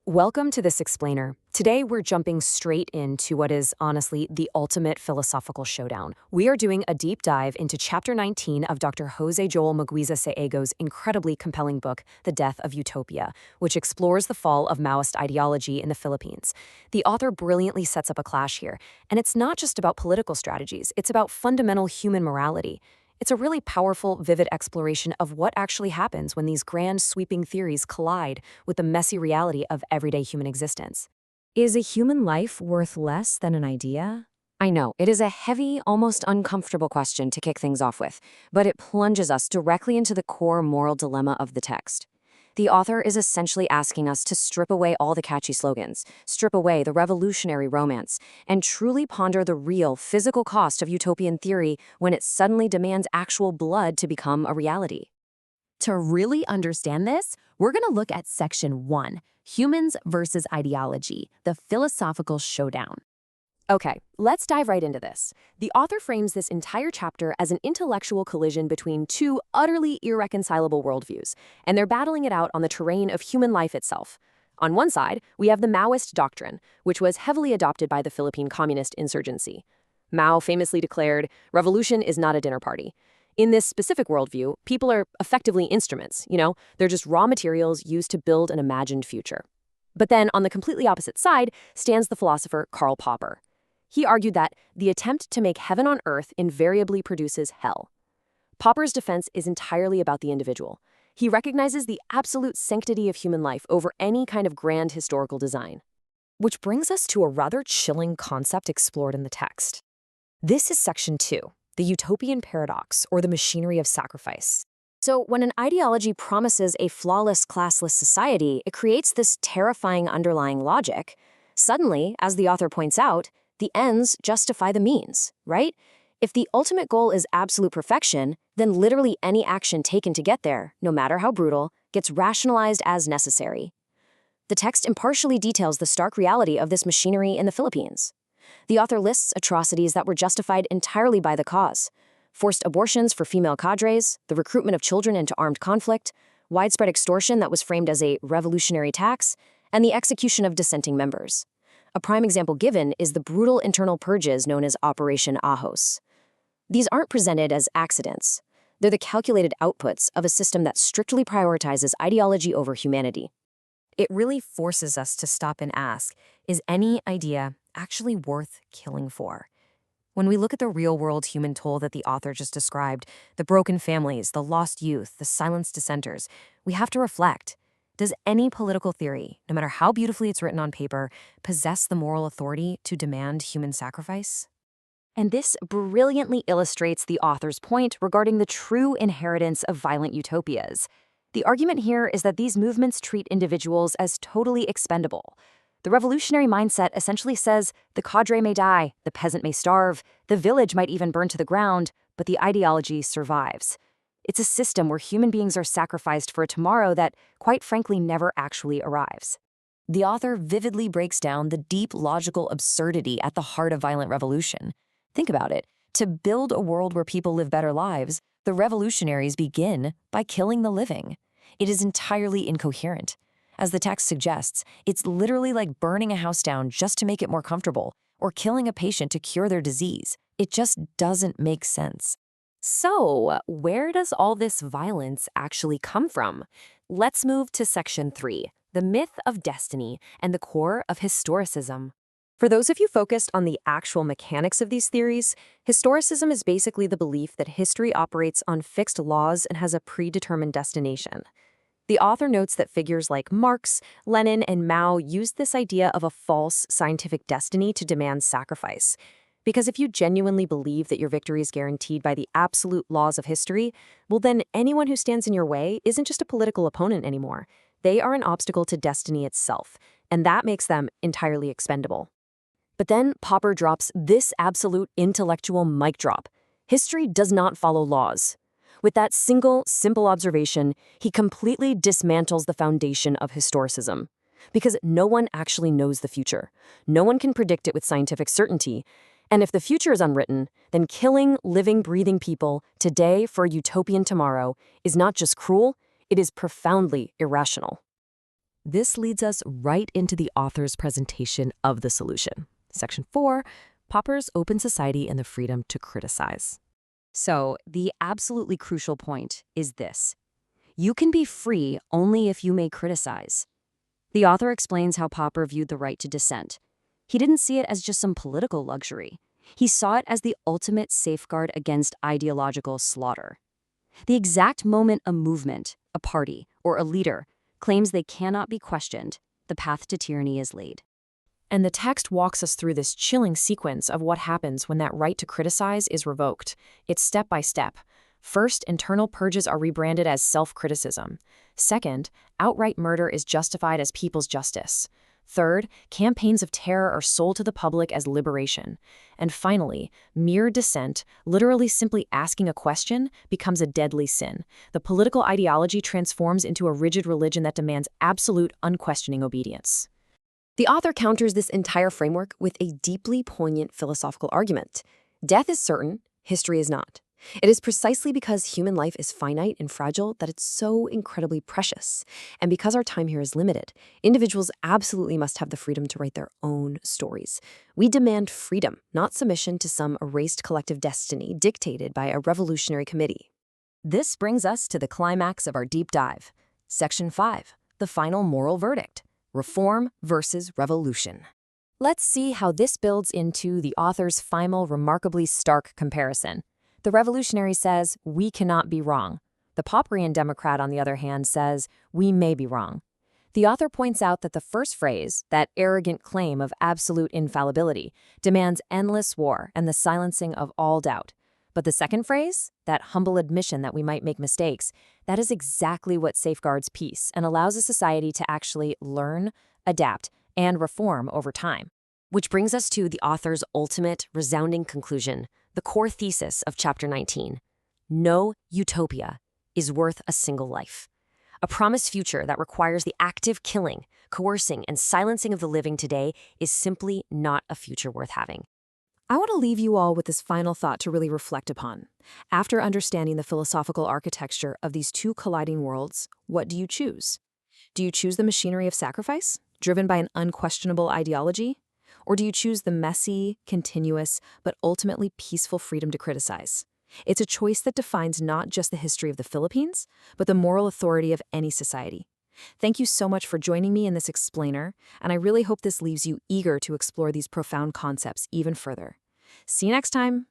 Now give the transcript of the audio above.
Welcome to this explainer. Today we're jumping straight into what is honestly the ultimate philosophical showdown. We are doing a deep dive into chapter 19 of Dr. Jose Joel Miguiza-Seego's incredibly compelling book, The Death of Utopia, which explores the fall of Maoist ideology in the Philippines. The author brilliantly sets up a clash here, and it's not just about political strategies, it's about fundamental human morality. It's a really powerful, vivid exploration of what actually happens when these grand, sweeping theories collide with the messy reality of everyday human existence. Is a human life worth less than an idea? I know, it is a heavy, almost uncomfortable question to kick things off with, but it plunges us directly into the core moral dilemma of the text. The author is essentially asking us to strip away all the catchy slogans, strip away the revolutionary romance, and truly ponder the real, physical cost of utopian theory when it suddenly demands actual blood to become a reality. To really understand this, we're going to look at Section 1, Humans versus Ideology, the Philosophical Showdown. Okay, let's dive right into this. The author frames this entire chapter as an intellectual collision between two utterly irreconcilable worldviews, and they're battling it out on the terrain of human life itself. On one side, we have the Maoist doctrine, which was heavily adopted by the Philippine communist insurgency. Mao famously declared, "Revolution is not a dinner party." In this specific worldview, people are effectively instruments, they're just raw materials used to build an imagined future. But then, on the completely opposite side, stands the philosopher Karl Popper. He argued that the attempt to make heaven on earth invariably produces hell. Popper's defense is entirely about the individual. He recognizes the absolute sanctity of human life over any kind of grand historical design. Which brings us to a rather chilling concept explored in the text. This is Section 2, the utopian paradox, or the machinery of sacrifice. So when an ideology promises a flawless, classless society, it creates this terrifying underlying logic. Suddenly, as the author points out, the ends justify the means, right? If the ultimate goal is absolute perfection, then literally any action taken to get there, no matter how brutal, gets rationalized as necessary. The text impartially details the stark reality of this machinery in the Philippines. The author lists atrocities that were justified entirely by the cause: forced abortions for female cadres, the recruitment of children into armed conflict, widespread extortion that was framed as a revolutionary tax, and the execution of dissenting members. A prime example given is the brutal internal purges known as Operation Ahos. These aren't presented as accidents. They're the calculated outputs of a system that strictly prioritizes ideology over humanity. It really forces us to stop and ask, is any idea actually worth killing for? When we look at the real-world human toll that the author just described, the broken families, the lost youth, the silenced dissenters, we have to reflect. Does any political theory, no matter how beautifully it's written on paper, possess the moral authority to demand human sacrifice? And this brilliantly illustrates the author's point regarding the true inheritance of violent utopias. The argument here is that these movements treat individuals as totally expendable. The revolutionary mindset essentially says the cadre may die, the peasant may starve, the village might even burn to the ground, but the ideology survives. It's a system where human beings are sacrificed for a tomorrow that, quite frankly, never actually arrives. The author vividly breaks down the deep logical absurdity at the heart of violent revolution. Think about it. To build a world where people live better lives, the revolutionaries begin by killing the living. It is entirely incoherent. As the text suggests, it's literally like burning a house down just to make it more comfortable, or killing a patient to cure their disease. It just doesn't make sense. So, where does all this violence actually come from? Let's move to Section 3, the myth of destiny and the core of historicism. For those of you focused on the actual mechanics of these theories, historicism is basically the belief that history operates on fixed laws and has a predetermined destination. The author notes that figures like Marx, Lenin, and Mao used this idea of a false scientific destiny to demand sacrifice. Because if you genuinely believe that your victory is guaranteed by the absolute laws of history, well then anyone who stands in your way isn't just a political opponent anymore. They are an obstacle to destiny itself, and that makes them entirely expendable. But then Popper drops this absolute intellectual mic drop. History does not follow laws. With that single, simple observation, he completely dismantles the foundation of historicism. Because no one actually knows the future. No one can predict it with scientific certainty. And if the future is unwritten, then killing living, breathing people today for a utopian tomorrow is not just cruel, it is profoundly irrational. This leads us right into the author's presentation of the solution. Section 4, Popper's open society and the freedom to criticize. So, the absolutely crucial point is this. You can be free only if you may criticize. The author explains how Popper viewed the right to dissent. He didn't see it as just some political luxury. He saw it as the ultimate safeguard against ideological slaughter. The exact moment a movement, a party, or a leader claims they cannot be questioned, the path to tyranny is laid. And the text walks us through this chilling sequence of what happens when that right to criticize is revoked. It's step by step. First, internal purges are rebranded as self-criticism. Second, outright murder is justified as people's justice. Third, campaigns of terror are sold to the public as liberation. And finally, mere dissent, literally simply asking a question, becomes a deadly sin. The political ideology transforms into a rigid religion that demands absolute, unquestioning obedience. The author counters this entire framework with a deeply poignant philosophical argument. Death is certain, history is not. It is precisely because human life is finite and fragile that it's so incredibly precious. And because our time here is limited, individuals absolutely must have the freedom to write their own stories. We demand freedom, not submission to some erased collective destiny dictated by a revolutionary committee. This brings us to the climax of our deep dive. Section 5, the final moral verdict. Reform versus revolution. Let's see how this builds into the author's final, remarkably stark comparison. The revolutionary says, we cannot be wrong. The Popperian Democrat, on the other hand, says, we may be wrong. The author points out that the first phrase, that arrogant claim of absolute infallibility, demands endless war and the silencing of all doubt. But the second phrase, that humble admission that we might make mistakes, that is exactly what safeguards peace and allows a society to actually learn, adapt, and reform over time. Which brings us to the author's ultimate, resounding conclusion, the core thesis of Chapter 19. No utopia is worth a single life. A promised future that requires the active killing, coercing, and silencing of the living today is simply not a future worth having. I want to leave you all with this final thought to really reflect upon. After understanding the philosophical architecture of these two colliding worlds, what do you choose? Do you choose the machinery of sacrifice, driven by an unquestionable ideology? Or do you choose the messy, continuous, but ultimately peaceful freedom to criticize? It's a choice that defines not just the history of the Philippines, but the moral authority of any society. Thank you so much for joining me in this explainer, and I really hope this leaves you eager to explore these profound concepts even further. See you next time!